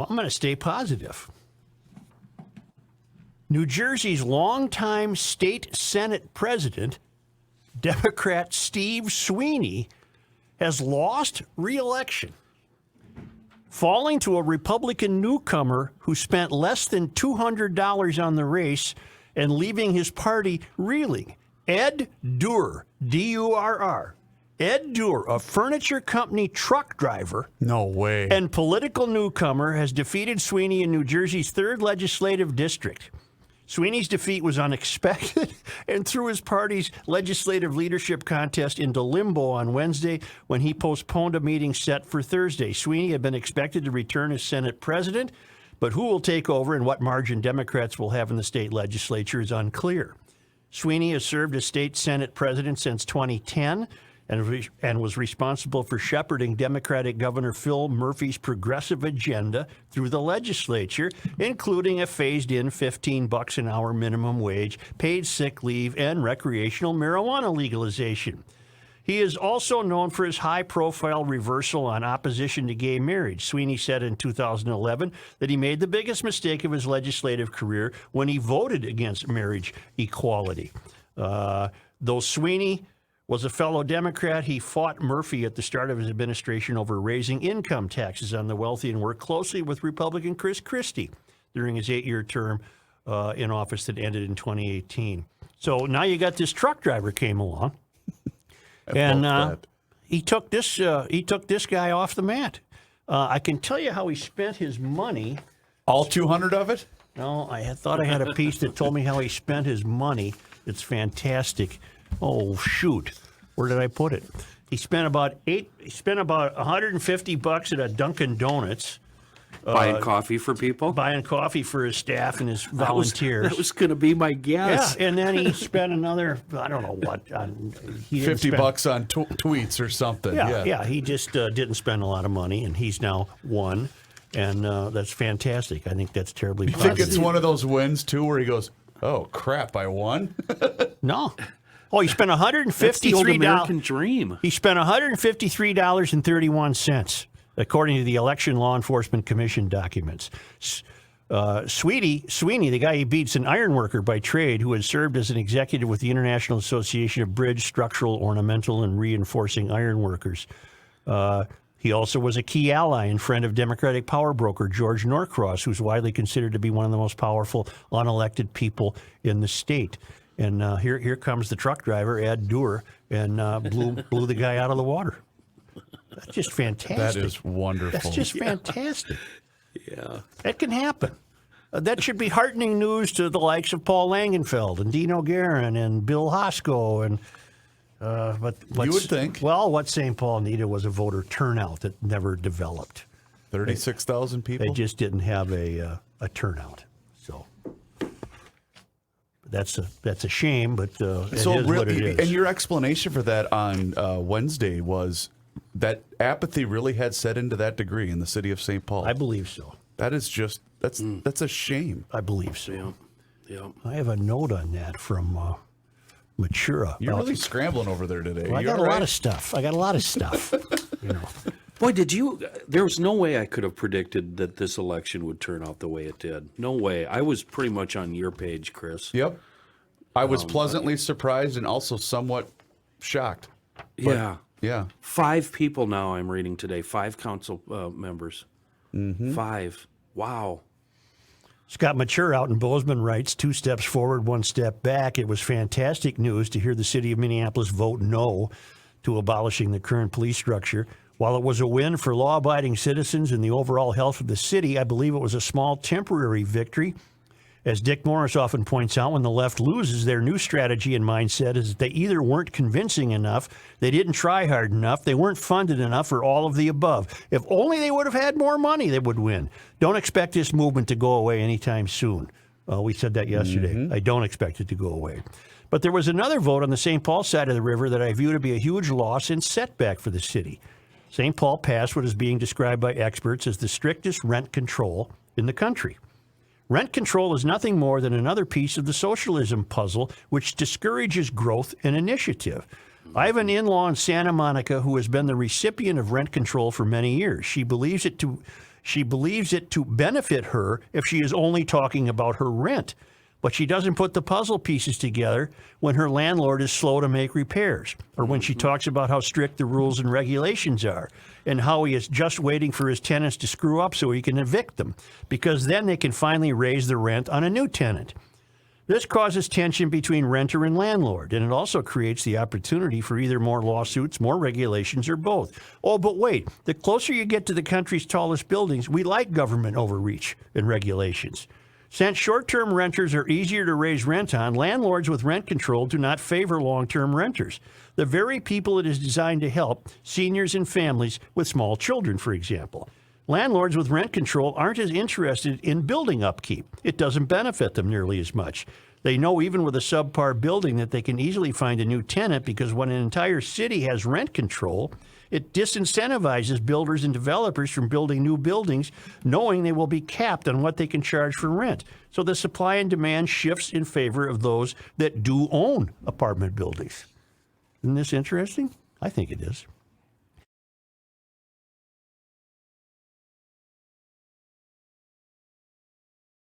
Well, I'm going to stay positive. New Jersey's longtime state Senate president, Democrat Steve Sweeney, has lost re-election, falling to a Republican newcomer who spent less than $200 on the race and leaving his party reeling. Ed Durr, D-U-R-R. Ed Durr, a furniture company truck driver. No way. And political newcomer, has defeated Sweeney in New Jersey's 3rd legislative district. Sweeney's defeat was unexpected and threw his party's legislative leadership contest into limbo on Wednesday when he postponed a meeting set for Thursday. Sweeney had been expected to return as Senate president, but who will take over and what margin Democrats will have in the state legislature is unclear. Sweeney has served as state Senate president since 2010 and was responsible for shepherding Democratic Governor Phil Murphy's progressive agenda through the legislature, including a phased-in $15 an hour minimum wage, paid sick leave, and recreational marijuana legalization. He is also known for his high-profile reversal on opposition to gay marriage. Sweeney said in 2011 that he made the biggest mistake of his legislative career when he voted against marriage equality. Though Sweeney was a fellow Democrat, he fought Murphy at the start of his administration over raising income taxes on the wealthy and worked closely with Republican Chris Christie during his 8-year term in office that ended in 2018. So now you got this truck driver came along, and he took this guy off the mat. I can tell you how he spent his money. All 200 of it? No, thought I had a piece that told me how he spent his money. It's fantastic. Oh, shoot. Where did I put it? He spent about $150 at a Dunkin' Donuts. Buying coffee for people? Buying coffee for his staff and his volunteers. That was going to be my guess. Yeah, and then he spent another, I don't know what. $50 on tweets or something. Yeah, he just didn't spend a lot of money, and he's now won. And that's fantastic. I think that's terribly positive. You think it's one of those wins, too, where he goes, oh, crap, I won? No. Oh, he spent $153. That's the old American dream. He spent $153.31, according to the Election Law Enforcement Commission documents. Sweeney, the guy he beats, an ironworker by trade who had served as an executive with the International Association of Bridge, Structural, Ornamental, and Reinforcing Ironworkers. He also was a key ally and friend of Democratic power broker George Norcross, who's widely considered to be one of the most powerful unelected people in the state. And here comes the truck driver, Ed Durr, and blew the guy out of the water. That's just fantastic. That is wonderful. That's just fantastic. Yeah. That can happen. That should be heartening news to the likes of Paul Langenfeld and Dean O'Garen and Bill Hosko. And but you would think. Well, what St. Paul needed was a voter turnout that never developed. 36,000 people? They just didn't have a turnout. So that's a shame, but it is what it is. And your explanation for that on Wednesday was that apathy really had set into that degree in the city of St. Paul. I believe so. That is just that's a shame. I believe so. Yeah. I have a note on that from Matura. You're really scrambling over there today. Well, I got a lot of stuff. You know. Boy, there was no way I could have predicted that this election would turn out the way it did. No way. I was pretty much on your page, Chris. Yep. I was pleasantly surprised and also somewhat shocked. Yeah. 5 people now I'm reading today. 5 council members. Mm-hmm. 5. Wow. Scott Mature out in Bozeman writes, 2 steps forward, 1 step back. It was fantastic news to hear the city of Minneapolis vote no to abolishing the current police structure. While it was a win for law-abiding citizens and the overall health of the city, I believe it was a small temporary victory. As Dick Morris often points out, when the left loses, their new strategy and mindset is that they either weren't convincing enough, they didn't try hard enough, they weren't funded enough, or all of the above. If only they would have had more money, they would win. Don't expect this movement to go away anytime soon. We said that yesterday. Mm-hmm. I don't expect it to go away. But there was another vote on the St. Paul side of the river that I view to be a huge loss and setback for the city. St. Paul passed what is being described by experts as the strictest rent control in the country. Rent control is nothing more than another piece of the socialism puzzle which discourages growth and initiative. I have an in-law in Santa Monica who has been the recipient of rent control for many years. She believes it to She believes it to benefit her if she is only talking about her rent. But she doesn't put the puzzle pieces together when her landlord is slow to make repairs, or when she talks about how strict the rules and regulations are, and how he is just waiting for his tenants to screw up so he can evict them, because then they can finally raise the rent on a new tenant. This causes tension between renter and landlord, and it also creates the opportunity for either more lawsuits, more regulations, or both. Oh, but wait, the closer you get to the country's tallest buildings, we like government overreach and regulations. Since short-term renters are easier to raise rent on, landlords with rent control do not favor long-term renters, the very people it is designed to help, seniors and families with small children, for example. Landlords with rent control aren't as interested in building upkeep. It doesn't benefit them nearly as much. They know even with a subpar building that they can easily find a new tenant, because when an entire city has rent control, it disincentivizes builders and developers from building new buildings, knowing they will be capped on what they can charge for rent. So the supply and demand shifts in favor of those that do own apartment buildings. Isn't this interesting? I think it is.